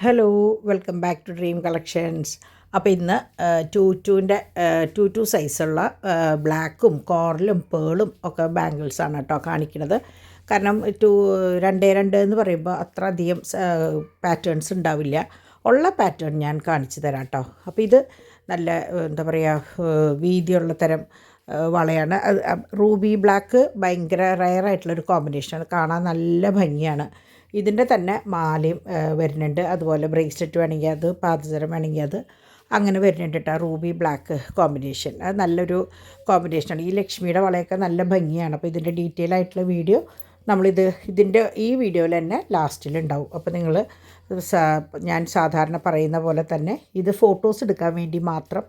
Hello, welcome back to dream collections. അപ്പോൾ ഇന്ന് to സൈസുള്ള ബ്ലാക്കും കോറലും പേളും ഒക്കെ ബാംഗിൾസാണ് കേട്ടോ കാണിക്കുന്നത്. കാരണം 2 എന്ന് പറയുമ്പോൾ അത്ര അധികം പാറ്റേൺസ് ഉണ്ടാവില്ല. ഉള്ള പാറ്റേൺ ഞാൻ കാണിച്ചു തരാം കേട്ടോ. അപ്പോൾ ഇത് നല്ല എന്താ പറയുക, വീതിയുള്ള തരം വളയാണ്. റൂബി ബ്ലാക്ക് ഭയങ്കര റയറായിട്ടുള്ളൊരു കോമ്പിനേഷനാണ്, കാണാൻ നല്ല ഭംഗിയാണ്. ഇതിൻ്റെ തന്നെ മാലയും വരുന്നുണ്ട്, അതുപോലെ ബ്രേസ്ലെറ്റ് വേണമെങ്കിൽ അത്, പാദസരം വേണമെങ്കിൽ അത്, അങ്ങനെ വരുന്നുണ്ട് കേട്ടോ. റൂബി ബ്ലാക്ക് കോമ്പിനേഷൻ അത് നല്ലൊരു കോമ്പിനേഷനാണ്. ഈ ലക്ഷ്മിയുടെ വളയൊക്കെ നല്ല ഭംഗിയാണ്. അപ്പോൾ ഇതിൻ്റെ ഡീറ്റെയിൽ ആയിട്ടുള്ള വീഡിയോ ഇതിൻ്റെ ഈ വീഡിയോയിൽ തന്നെ ലാസ്റ്റിലുണ്ടാവും. അപ്പോൾ നിങ്ങൾ ഞാൻ സാധാരണ പറയുന്ന പോലെ തന്നെ ഇത് ഫോട്ടോസ് എടുക്കാൻ വേണ്ടി മാത്രം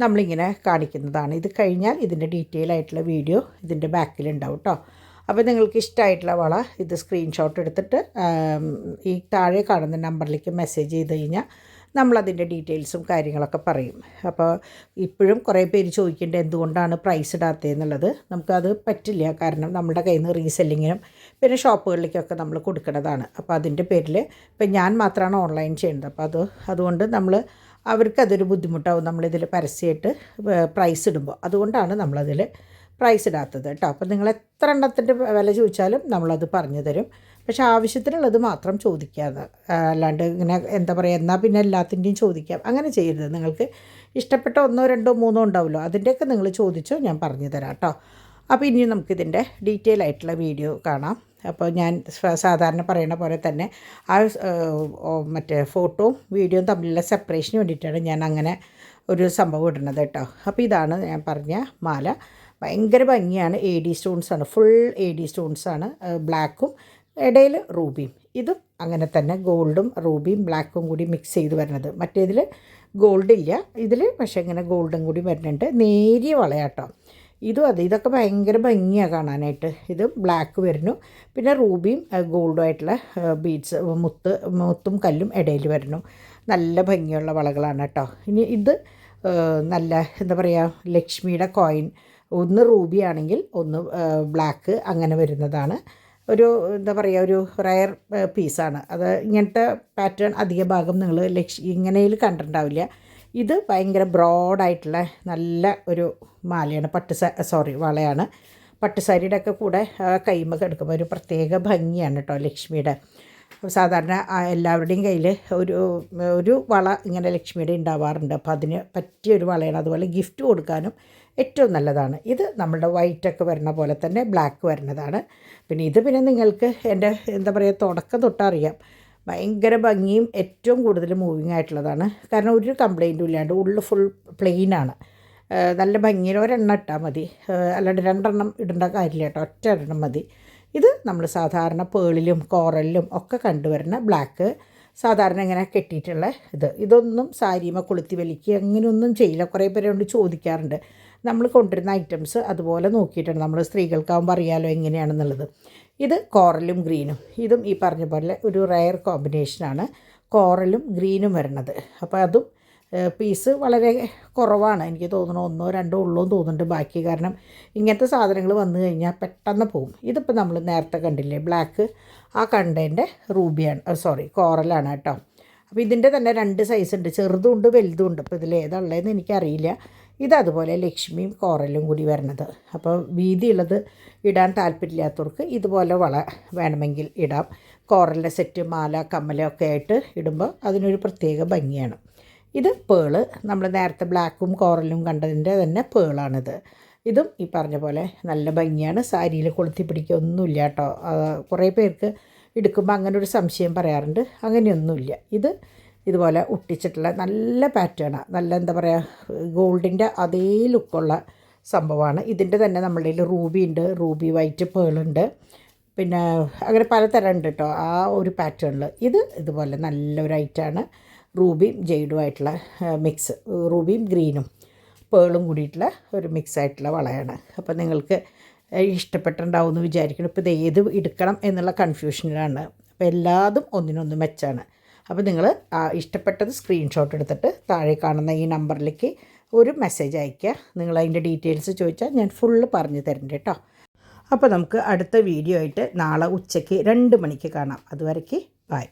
നമ്മളിങ്ങനെ കാണിക്കുന്നതാണ്. ഇത് കഴിഞ്ഞാൽ ഇതിൻ്റെ ഡീറ്റെയിൽ ആയിട്ടുള്ള വീഡിയോ ഇതിൻ്റെ ബാക്കിലുണ്ടാവും കേട്ടോ. അപ്പോൾ നിങ്ങൾക്ക് ഇഷ്ടമായിട്ടുള്ള വള ഇത് സ്ക്രീൻഷോട്ട് എടുത്തിട്ട് ഈ താഴെ കാണുന്ന നമ്പറിലേക്ക് മെസ്സേജ് ചെയ്ത് കഴിഞ്ഞാൽ നമ്മളതിൻ്റെ ഡീറ്റെയിൽസും കാര്യങ്ങളൊക്കെ പറയും. അപ്പോൾ ഇപ്പോഴും കുറേ പേര് ചോദിക്കേണ്ടത് എന്തുകൊണ്ടാണ് പ്രൈസ് ഇടാത്തതെന്നുള്ളത്. നമുക്കത് പറ്റില്ല, കാരണം നമ്മുടെ കയ്യിൽ നിന്ന് റീസെല്ലിങ്ങിനും പിന്നെ ഷോപ്പുകളിലേക്കൊക്കെ നമ്മൾ കൊടുക്കുന്നതാണ്. അപ്പോൾ അതിൻ്റെ പേരിൽ ഇപ്പം ഞാൻ മാത്രമാണ് ഓൺലൈൻ ചെയ്യുന്നത്. അപ്പോൾ അതുകൊണ്ട് അവർക്കതൊരു ബുദ്ധിമുട്ടാവും നമ്മളിതിൽ പരസ്യമായിട്ട് പ്രൈസ് ഇടുമ്പോൾ. അതുകൊണ്ടാണ് നമ്മളതിൽ പ്രൈസ് ഇടാത്തത് കേട്ടോ. അപ്പോൾ നിങ്ങൾ എത്ര എണ്ണത്തിൻ്റെ വില ചോദിച്ചാലും നമ്മളത് പറഞ്ഞു തരും. പക്ഷേ ആവശ്യത്തിനുള്ളത് മാത്രം ചോദിക്കാതെ, അല്ലാണ്ട് ഇങ്ങനെ എന്താ പറയുക, എന്നാൽ പിന്നെ എല്ലാത്തിൻ്റെയും ചോദിക്കാം, അങ്ങനെ ചെയ്യരുത്. നിങ്ങൾക്ക് ഇഷ്ടപ്പെട്ട 1, 2, 3 ഉണ്ടാവുമല്ലോ, അതിൻ്റെയൊക്കെ നിങ്ങൾ ചോദിച്ചോ, ഞാൻ പറഞ്ഞു തരാം കേട്ടോ. അപ്പോൾ ഇനി നമുക്കിതിൻ്റെ ഡീറ്റെയിൽ ആയിട്ടുള്ള വീഡിയോ കാണാം. അപ്പോൾ ഞാൻ സാധാരണ പറയുന്ന പോലെ തന്നെ മറ്റേ ഫോട്ടോയും വീഡിയോയും തമ്മിലുള്ള സെപ്പറേഷന് വേണ്ടിയിട്ടാണ് ഞാൻ അങ്ങനെ ഒരു സംഭവം ഇടുന്നത് കേട്ടോ. അപ്പോൾ ഇതാണ് ഞാൻ പറഞ്ഞ മാല. ഭയങ്കര ഭംഗിയാണ്. AD സ്റ്റോൺസാണ്, ഫുൾ AD സ്റ്റോൺസാണ്. ബ്ലാക്കും ഇടയിൽ റൂബിയും. ഇതും അങ്ങനെ തന്നെ ഗോൾഡും റൂബിയും ബ്ലാക്കും കൂടി മിക്സ് ചെയ്ത് വരുന്നത്. മറ്റേതിൽ ഗോൾഡ് ഇല്ല, ഇതിൽ പക്ഷേ ഇങ്ങനെ ഗോൾഡും കൂടി വരുന്നുണ്ട്. നേരിയ വളയാട്ടോ. ഇതൊക്കെ ഭയങ്കര ഭംഗിയാണ് കാണാനായിട്ട്. ഇത് ബ്ലാക്ക് വരുന്നു, പിന്നെ റൂബിയും ഗോൾഡുമായിട്ടുള്ള ബീഡ്സ്, മുത്തും കല്ലും ഇടയിൽ വരുന്നു. നല്ല ഭംഗിയുള്ള വളകളാണ് കേട്ടോ. ഇനി ഇത് നല്ല എന്താ പറയുക, ലക്ഷ്മിയുടെ കോയിൻ, ഒന്ന് റൂബി ആണെങ്കിൽ ഒന്ന് ബ്ലാക്ക്, അങ്ങനെ വരുന്നതാണ്. ഒരു എന്താ പറയുക, ഒരു റയർ പീസാണ് അത്. ഇങ്ങനത്തെ പാറ്റേൺ അധിക ഭാഗം നിങ്ങൾ ഇങ്ങനെയിൽ കണ്ടിട്ടുണ്ടാവില്ല. ഇത് ഭയങ്കര ബ്രോഡായിട്ടുള്ള നല്ല ഒരു മാലയാണ്, വളയാണ്. പട്ടുസാരിയുടെ ഒക്കെ കൂടെ കൈമൊക്കെ എടുക്കുമ്പോൾ ഒരു പ്രത്യേക ഭംഗിയാണ് കേട്ടോ ലക്ഷ്മിയുടെ. സാധാരണ എല്ലാവരുടെയും കയ്യിൽ ഒരു വള ഇങ്ങനെ ലക്ഷ്മിയുടെ ഉണ്ടാവാറുണ്ട്. അപ്പോൾ അതിന് പറ്റിയൊരു വളയാണ്. അതുപോലെ ഗിഫ്റ്റ് കൊടുക്കാനും ഏറ്റവും നല്ലതാണ്. ഇത് നമ്മുടെ വൈറ്റൊക്കെ വരുന്ന പോലെ തന്നെ ബ്ലാക്ക് വരുന്നതാണ്. പിന്നെ നിങ്ങൾക്ക് എൻ്റെ എന്താ പറയുക, തുടക്കം തൊട്ടറിയാം, ഭയങ്കര ഭംഗിയും ഏറ്റവും കൂടുതൽ മൂവിങ് ആയിട്ടുള്ളതാണ്. കാരണം ഒരു കംപ്ലൈൻറ്റും ഇല്ലാണ്ട് ഉള്ളിൽ ഫുൾ പ്ലെയിനാണ്. നല്ല ഭംഗിയിൽ ഒരെണ്ണം ഇട്ടാൽ മതി, അല്ലാണ്ട് 2 എണ്ണം ഇടേണ്ട കാര്യമില്ല കേട്ടോ, ഒറ്റ എണ്ണം മതി. ഇത് നമ്മൾ സാധാരണ പേളിലും കോറലിലും ഒക്കെ കണ്ടുവരുന്ന ബ്ലാക്ക്, സാധാരണ ഇങ്ങനെ കെട്ടിയിട്ടുള്ള ഇതൊന്നും സാരിമ കൊളുത്തി വലിക്കുക അങ്ങനെയൊന്നും ചെയ്യില്ല. കുറേ പേരോട് ചോദിക്കാറുണ്ട്. നമ്മൾ കൊണ്ടുവരുന്ന ഐറ്റംസ് അതുപോലെ നോക്കിയിട്ടുണ്ട്. നമ്മൾ സ്ത്രീകൾക്കാവുമ്പോൾ അറിയാമല്ലോ എങ്ങനെയാണെന്നുള്ളത്. ഇത് കോറലും ഗ്രീനും. ഇതും ഈ പറഞ്ഞ പോലെ ഒരു റയർ കോമ്പിനേഷനാണ്, കോറലും ഗ്രീനും വരുന്നത്. അപ്പോൾ അതും പീസ് വളരെ കുറവാണ്, എനിക്ക് തോന്നുന്നു 1, 2 ഉള്ളൂ തോന്നുന്നുണ്ട് ബാക്കി. കാരണം ഇങ്ങനത്തെ സാധനങ്ങൾ വന്നു കഴിഞ്ഞാൽ പെട്ടെന്ന് പോകും. ഇതിപ്പോൾ നമ്മൾ നേരത്തെ കണ്ടില്ലേ ബ്ലാക്ക്, ആ കണ്ടതിൻ്റെ കോറലാണ് കേട്ടോ. അപ്പോൾ ഇതിൻ്റെ തന്നെ 2 സൈസ് ഉണ്ട്, ചെറുതും ഉണ്ട് വലുതും ഉണ്ട്. അപ്പോൾ ഇതിൽ ഏതാണുള്ളതെന്ന് എനിക്കറിയില്ല. ഇതതുപോലെ ലക്ഷ്മിയും കോറലും കൂടി വരുന്നത്. അപ്പോൾ വീതിയുള്ളത് ഇടാൻ താല്പര്യമില്ലാത്തവർക്ക് ഇതുപോലെ വള വേണമെങ്കിൽ ഇടാം. കോറലിൻ്റെ സെറ്റ്, മാല, കമ്മലൊക്കെ ആയിട്ട് ഇടുമ്പോൾ അതിനൊരു പ്രത്യേക ഭംഗിയാണ്. ഇത് പേള്, നമ്മൾ നേരത്തെ ബ്ലാക്കും കോറലും കണ്ടതിൻ്റെ തന്നെ പേളാണിത്. ഇതും ഈ പറഞ്ഞ പോലെ നല്ല ഭംഗിയാണ്. സാരിയിൽ കൊളുത്തി പിടിക്കൊന്നുമില്ല കേട്ടോ. കുറേ പേർക്ക് എടുക്കുമ്പോൾ അങ്ങനെ ഒരു സംശയം പറയാറുണ്ട്, അങ്ങനെയൊന്നുമില്ല. ഇതുപോലെ ഒട്ടിച്ചിട്ടുള്ള നല്ല പാറ്റേണാണ്. നല്ല എന്താ പറയുക, ഗോൾഡിൻ്റെ അതേ ലുക്കുള്ള സംഭവമാണ്. ഇതിൻ്റെ തന്നെ നമ്മളുടെ കയ്യിൽ റൂബി ഉണ്ട്, റൂബി വൈറ്റ് പേളുണ്ട്, പിന്നെ അങ്ങനെ പലതരം ഉണ്ട് കേട്ടോ ആ ഒരു പാറ്റേണിൽ. ഇതുപോലെ നല്ലൊരു ഐറ്റാണ്. റൂബിയും ജെയ്ഡുമായിട്ടുള്ള മിക്സ്, റൂബിയും ഗ്രീനും പേളും കൂടിയിട്ടുള്ള ഒരു മിക്സ് ആയിട്ടുള്ള വളയാണ്. അപ്പോൾ നിങ്ങൾക്ക് ഇഷ്ടപ്പെട്ടിട്ടുണ്ടാവും എന്ന് വിചാരിക്കണം. ഇപ്പോൾ ഇത് ഏത് എടുക്കണം എന്നുള്ള കൺഫ്യൂഷനിലാണ്. അപ്പോൾ എല്ലാതും ഒന്നിനൊന്ന് മെച്ചാണ്. അപ്പോൾ നിങ്ങൾ ഇഷ്ടപ്പെട്ടത് സ്ക്രീൻഷോട്ട് എടുത്തിട്ട് താഴെ കാണുന്ന ഈ നമ്പറിലേക്ക് ഒരു മെസ്സേജ് അയയ്ക്കുക. നിങ്ങളതിൻ്റെ ഡീറ്റെയിൽസ് ചോദിച്ചാൽ ഞാൻ ഫുള്ള് പറഞ്ഞു തരുന്നുണ്ട് കേട്ടോ. അപ്പോൾ നമുക്ക് അടുത്ത വീഡിയോ ആയിട്ട് നാളെ ഉച്ചയ്ക്ക് 2 മണിക്ക് കാണാം. അതുവരയ്ക്ക് ബൈ.